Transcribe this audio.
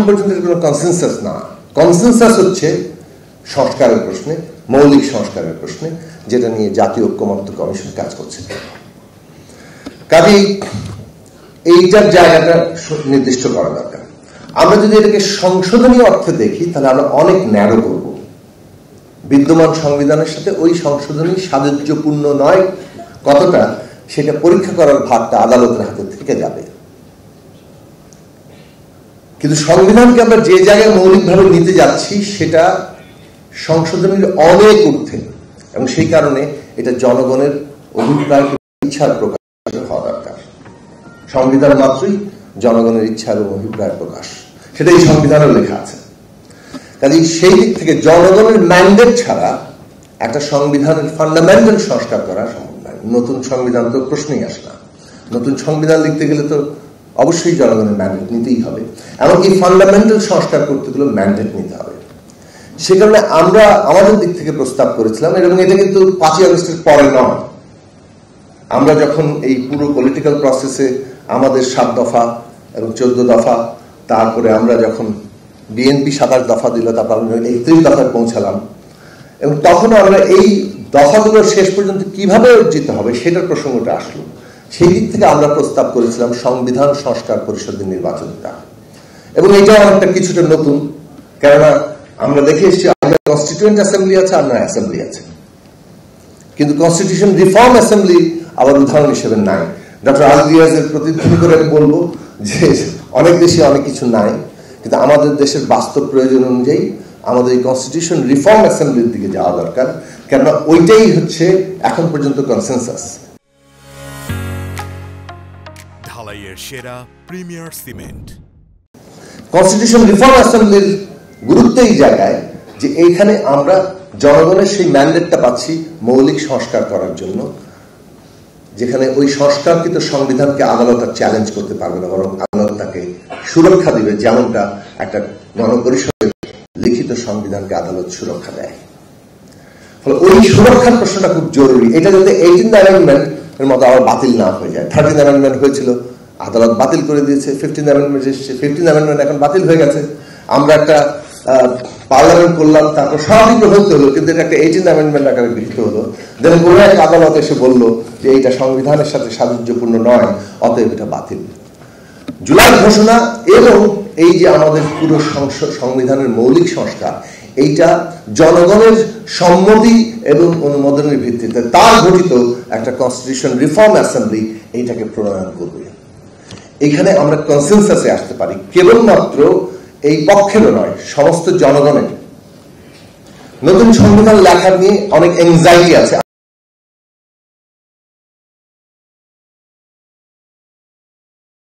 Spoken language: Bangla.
পর্যন্ত কোনো কনসেনসাস না। কনসেনসাস হচ্ছে সংস্কারের প্রশ্নে, মৌলিক সংস্কারের প্রশ্নে, যেটা নিয়ে জাতীয় ঐক্যমত্য কমিশন কাজ করছে। কাজেই এইটার জায়গাটা নির্দিষ্ট করা দরকার। আমরা যদি এটাকে সংশোধনী অর্থে দেখি তাহলে আমরা অনেক ন্যারো করব। বিদ্যমান সংবিধানের সাথে ওই সংশোধনী সাযুজ্যপূর্ণ নয় কতটা, সেটা পরীক্ষা করার ভাগটা আদালতের হাতে থেকে যাবে। কিন্তু সংবিধানকে আমরা যে জায়গায় মৌলিকভাবে নিতে যাচ্ছি সেটা সংশোধনীর অনেক ঊর্ধ্বে, এবং সেই কারণে এটা জনগণের অভিপ্রায় ইচ্ছার প্রকাশ হওয়া দরকার। সংবিধান মাত্রই জনগণের ইচ্ছা এবং অভিপ্রায় প্রকাশ, সেটা এই সংবিধানেও লেখা আছে। কাজেই সেই দিক থেকে জনগণের ম্যান্ডেট ছাড়া একটা সংবিধানের ফান্ডামেন্টাল সংস্কার করা সম্ভব নয়। নতুন সংবিধান তো প্রশ্নই আসে না। নতুন সংবিধান লিখতে গেলে তো অবশ্যই জনগণের ম্যান্ডেট নিতেই হবে, এমনকি ফান্ডামেন্টাল সংস্কার করতে গেলে ম্যান্ডেট নিতে হবে। সে কারণে আমরা আমাদের দিক থেকে প্রস্তাব করেছিলাম, এবং এটা কিন্তু 5ই আগস্টের পরে নয়। আমরা যখন এই পুরো পলিটিক্যাল প্রসেসে আমাদের 7 দফা এবং 14 দফা, তারপরে আমরা যখন বিএনপি 27 দফা দিল, তারপর আমরা 31 দফায় পৌঁছালাম, এবং তখন আমরা এই দফাগুলো শেষ পর্যন্ত কিভাবে অর্জিত হবে সেটার প্রসঙ্গটা আসলো। সেই দিক থেকে আমরা প্রস্তাব করেছিলাম সংবিধান সংস্কার পরিষদের নির্বাচনটা, এবং এটা অনেকটা কিছুটা নতুন। কেননা আমরা দেখে এসেছি কনস্টিটিউয়েন্ট অ্যাসেম্বলি আছে আর না অ্যাসেম্বলি আছে, কিন্তু কনস্টিটিউশন রিফর্ম অ্যাসেম্বলি আবার উদাহরণ হিসেবে নাই। ডক্টর আলদিয়াজের প্রতিধ্বনি করে আমি বলবো যে অনেক দেশে অনেক কিছু নাই, কিন্তু আমাদের দেশের বাস্তব প্রয়োজন অনুযায়ী আমাদের এই কনস্টিটিউশন রিফর্ম অ্যাসেম্বলির দিকে যাওয়া দরকার, কেননা ওইটাই হচ্ছে এখন পর্যন্ত কনসেনসাস। ঢালাইয়ের সেরা প্রিমিয়ার সিমেন্ট। কনস্টিটিউশন রিফর্ম অ্যাসেম্বলির গুরুত্ব এই জায়গায় যে এইখানে আমরা জনগণের সেই ম্যান্ডেটটা পাচ্ছি মৌলিক সংস্কার করার জন্য, যেখানে ওই সংস্কারকৃত সংবিধানকে আদালত চ্যালেঞ্জ করতে পারবে না, বরং আদালত তাকে সুরক্ষা দিবে, যেমনটা একটা গণপরিষদের লিখিত সংবিধানকে আদালত সুরক্ষা দেয়। ফলে ওই সুরক্ষার প্রশ্নটা খুব জরুরি। এটা যাতে 18th অ্যামেন্ডমেন্ট এর মতো আবার বাতিল না হয়ে যায়। 13th অ্যামেন্ডমেন্ট হয়েছিল, আদালত বাতিল করে দিয়েছে। 15th অ্যামেন্ডমেন্ট এসেছে, 15th অ্যামেন্ডমেন্ট এখন বাতিল হয়ে গেছে। আমরা একটা পার্লামেন্ট করলাম, তারপর সবই গ্রহণ হলো, কিন্তু এটা একটা 18th অ্যামেন্ডমেন্ট আকারে গৃহীত হলো। দেন কোনো এক আদালত এসে বললো যে এইটা সংবিধানের সাথে সাযুজ্যপূর্ণ নয়, অতএব এটা বাতিল। জুলাই ঘোষণা এবং এই যে আমাদের পুরো সংবিধানের মৌলিক সংস্কার, এইটা জনগণের সম্মতি এবং অনুমোদনের ভিত্তিতে তার গঠিত একটা কনস্টিটিউশন রিফর্ম অ্যাসেম্বলি এইটাকে প্রণয়ন করবে। এখানে আমরা কনসেনসাসে আসতে পারি, কেবলমাত্র এই পক্ষেরও নয়, সমস্ত জনগণের। নতুন সংবিধান লেখার নিয়ে অনেক এংজাইটি আছে।